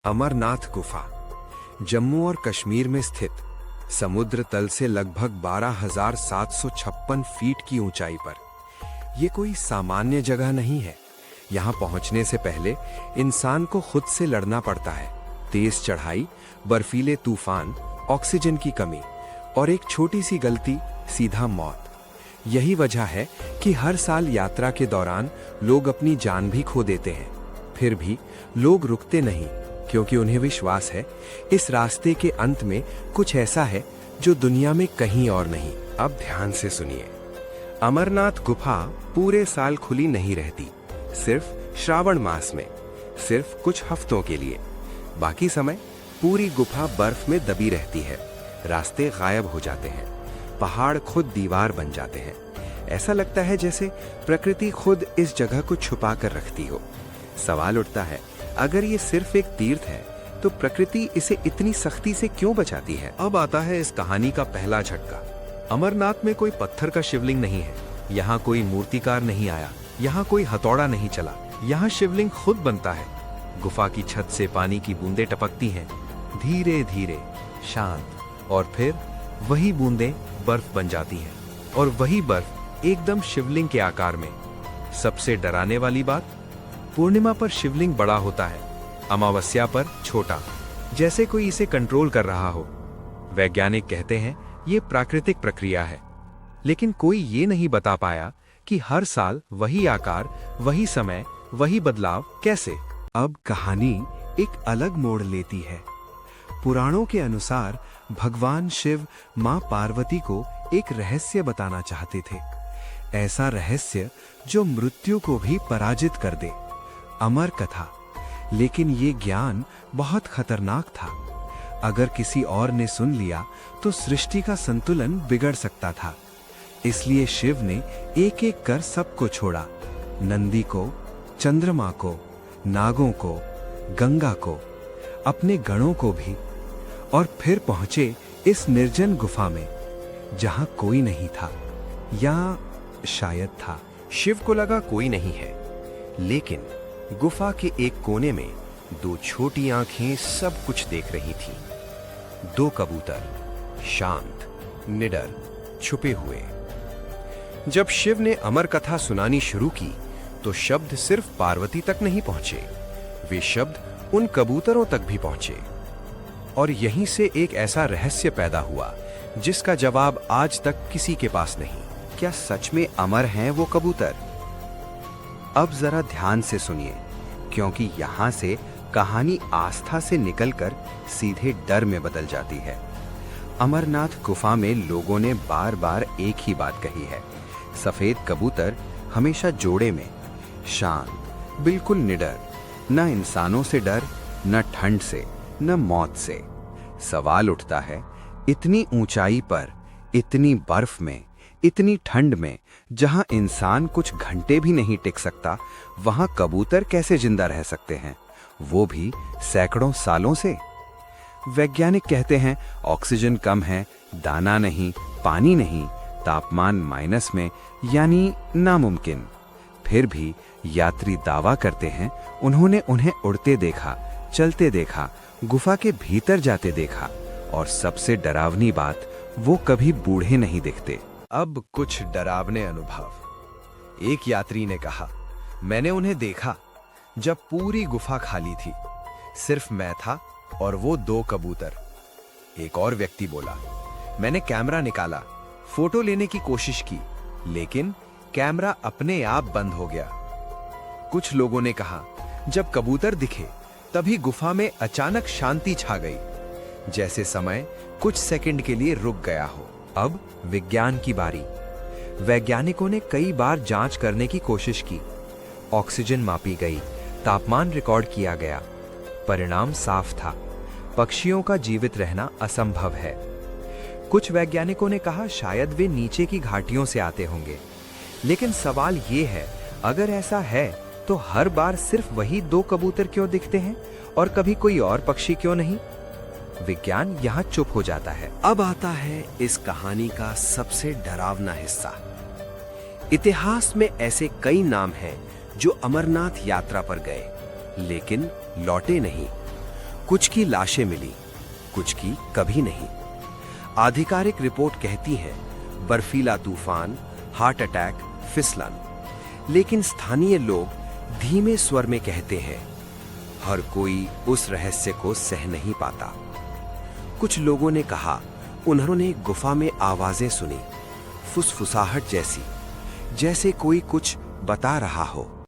अमरनाथ गुफा जम्मू और कश्मीर में स्थित, समुद्र तल से लगभग 12,756 फीट की ऊंचाई पर। यह कोई सामान्य जगह नहीं है। यहां पहुंचने से पहले इंसान को खुद से लड़ना पड़ता है। तेज चढ़ाई, बर्फीले तूफान, ऑक्सीजन की कमी और एक छोटी सी गलती, सीधा मौत। यही वजह है कि हर साल यात्रा के दौरान लोग अपनी जान भी खो देते हैं। फिर भी लोग रुकते नहीं, क्योंकि उन्हें विश्वास है इस रास्ते के अंत में कुछ ऐसा है जो दुनिया में कहीं और नहीं। अब ध्यान से सुनिए। अमरनाथ गुफा पूरे साल खुली नहीं रहती, सिर्फ श्रावण मास में, सिर्फ कुछ हफ्तों के लिए। बाकी समय पूरी गुफा बर्फ में दबी रहती है। रास्ते गायब हो जाते हैं, पहाड़ खुद दीवार बन जाते हैं। ऐसा लगता है जैसे प्रकृति खुद इस जगह को छुपा कर रखती हो। सवाल उठता है, अगर ये सिर्फ एक तीर्थ है तो प्रकृति इसे इतनी सख्ती से क्यों बचाती है? अब आता है इस कहानी का पहला झटका। अमरनाथ में कोई पत्थर का शिवलिंग नहीं है। यहाँ कोई मूर्तिकार नहीं आया, यहाँ कोई हथौड़ा नहीं चला। यहाँ शिवलिंग खुद बनता है। गुफा की छत से पानी की बूंदें टपकती हैं, धीरे धीरे, शांत, और फिर वही बूंदें बर्फ बन जाती हैं, और वही बर्फ एकदम शिवलिंग के आकार में। सबसे डराने वाली बात, पूर्णिमा पर शिवलिंग बड़ा होता है, अमावस्या पर छोटा, जैसे कोई इसे कंट्रोल कर रहा हो। वैज्ञानिक कहते हैं ये प्राकृतिक प्रक्रिया है, लेकिन कोई ये नहीं बता पाया कि हर साल वही आकार, वही समय, वही बदलाव कैसे। अब कहानी एक अलग मोड़ लेती है। पुराणों के अनुसार भगवान शिव मां पार्वती को एक रहस्य बताना चाहते थे। ऐसा रहस्य जो मृत्यु को भी पराजित कर दे। अमर कथा। लेकिन ये ज्ञान बहुत खतरनाक था। अगर किसी और ने सुन लिया तो सृष्टि का संतुलन बिगड़ सकता था। इसलिए शिव ने एक एक कर सबको छोड़ा। नंदी को, चंद्रमा को, नागों को, गंगा को, अपने गणों को भी, और फिर पहुंचे इस निर्जन गुफा में, जहां कोई नहीं था, या शायद था। शिव को लगा कोई नहीं है, लेकिन गुफा के एक कोने में दो छोटी आंखें सब कुछ देख रही थीं। दो कबूतर, शांत, निडर, छुपे हुए। जब शिव ने अमर कथा सुनानी शुरू की तो शब्द सिर्फ पार्वती तक नहीं पहुंचे, वे शब्द उन कबूतरों तक भी पहुंचे। और यहीं से एक ऐसा रहस्य पैदा हुआ जिसका जवाब आज तक किसी के पास नहीं। क्या सच में अमर हैं वो कबूतर? अब जरा ध्यान से सुनिए, क्योंकि यहां से कहानी आस्था से निकलकर सीधे डर में बदल जाती है। अमरनाथ गुफा में लोगों ने बार बार एक ही बात कही है। सफेद कबूतर हमेशा जोड़े में, शांत, बिल्कुल निडर, न इंसानों से डर, न ठंड से, न मौत से। सवाल उठता है, इतनी ऊंचाई पर, इतनी बर्फ में, इतनी ठंड में, जहां इंसान कुछ घंटे भी नहीं टिक सकता, वहां कबूतर कैसे जिंदा रह सकते हैं, वो भी सैकड़ों सालों से? वैज्ञानिक कहते हैं ऑक्सीजन कम है, दाना नहीं, पानी नहीं, तापमान माइनस में, यानी नामुमकिन। फिर भी यात्री दावा करते हैं उन्होंने उन्हें उड़ते देखा, चलते देखा, गुफा के भीतर जाते देखा, और सबसे डरावनी बात, वो कभी बूढ़े नहीं दिखते। अब कुछ डरावने अनुभव। एक यात्री ने कहा, मैंने उन्हें देखा जब पूरी गुफा खाली थी, सिर्फ मैं था और वो दो कबूतर। एक और व्यक्ति बोला, मैंने कैमरा निकाला, फोटो लेने की कोशिश की, लेकिन कैमरा अपने आप बंद हो गया। कुछ लोगों ने कहा, जब कबूतर दिखे तभी गुफा में अचानक शांति छा गई, जैसे समय कुछ सेकंड के लिए रुक गया हो। अब विज्ञान की बारी। वैज्ञानिकों ने कई बार जांच करने की कोशिश की। ऑक्सीजन मापी गई, तापमान रिकॉर्ड किया गया। परिणाम साफ था, पक्षियों का जीवित रहना असंभव है। कुछ वैज्ञानिकों ने कहा शायद वे नीचे की घाटियों से आते होंगे। लेकिन सवाल ये है, अगर ऐसा है तो हर बार सिर्फ वही दो कबूतर क्यों दिखते हैं और कभी कोई और पक्षी क्यों नहीं? विज्ञान यहां चुप हो जाता है। अब आता है इस कहानी का सबसे डरावना हिस्सा। इतिहास में ऐसे कई नाम हैं जो अमरनाथ यात्रा पर गए, लेकिन लौटे नहीं। कुछ की लाशें मिली, कुछ की कभी नहीं। आधिकारिक रिपोर्ट कहती है बर्फीला तूफान, हार्ट अटैक, फिसलन। लेकिन स्थानीय लोग धीमे स्वर में कहते हैं हर कोई उस रहस्य को सह नहीं पाता। कुछ लोगों ने कहा उन्होंने गुफा में आवाजें सुनी, फुसफुसाहट जैसी, जैसे कोई कुछ बता रहा हो।